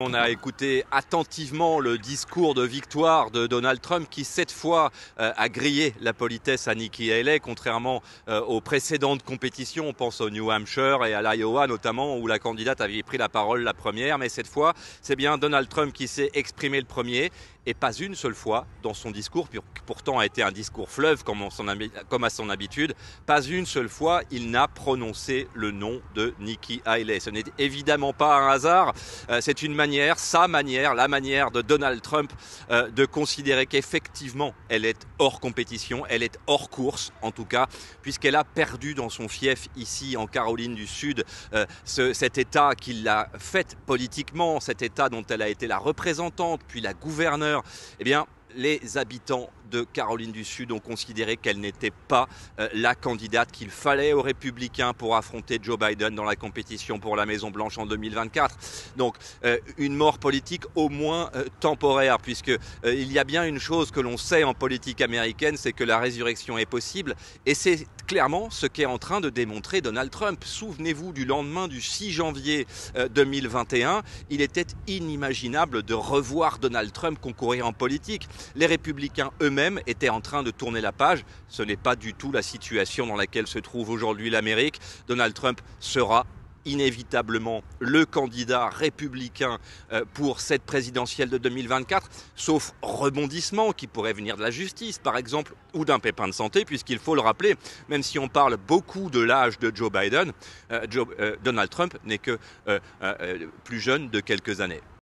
On a écouté attentivement le discours de victoire de Donald Trump qui, cette fois, a grillé la politesse à Nikki Haley, contrairement aux précédentes compétitions. On pense au New Hampshire et à l'Iowa notamment, où la candidate avait pris la parole la première. Mais cette fois, c'est bien Donald Trump qui s'est exprimé le premier. Et pas une seule fois dans son discours, qui pourtant a été un discours fleuve comme à son habitude, pas une seule fois il n'a prononcé le nom de Nikki Haley. Ce n'est évidemment pas un hasard, c'est une manière, la manière de Donald Trump de considérer qu'effectivement elle est hors compétition, elle est hors course en tout cas, puisqu'elle a perdu dans son fief ici en Caroline du Sud, cet État qui l'a fait politiquement, cet État dont elle a été la représentante, puis la gouverneure. Eh bien, les habitants de Caroline du Sud ont considéré qu'elle n'était pas la candidate qu'il fallait aux Républicains pour affronter Joe Biden dans la compétition pour la Maison-Blanche en 2024. Donc, une mort politique au moins temporaire, puisque il y a bien une chose que l'on sait en politique américaine, c'est que la résurrection est possible, et c'est clairement ce qu'est en train de démontrer Donald Trump. Souvenez-vous du lendemain du 6 janvier 2021, il était inimaginable de revoir Donald Trump concourir en politique. Les Républicains eux-mêmes étaient en train de tourner la page. Ce n'est pas du tout la situation dans laquelle se trouve aujourd'hui l'Amérique. Donald Trump sera inévitablement le candidat républicain pour cette présidentielle de 2024, sauf rebondissement qui pourrait venir de la justice, par exemple, ou d'un pépin de santé, puisqu'il faut le rappeler, même si on parle beaucoup de l'âge de Joe Biden, Donald Trump n'est que plus jeune de quelques années.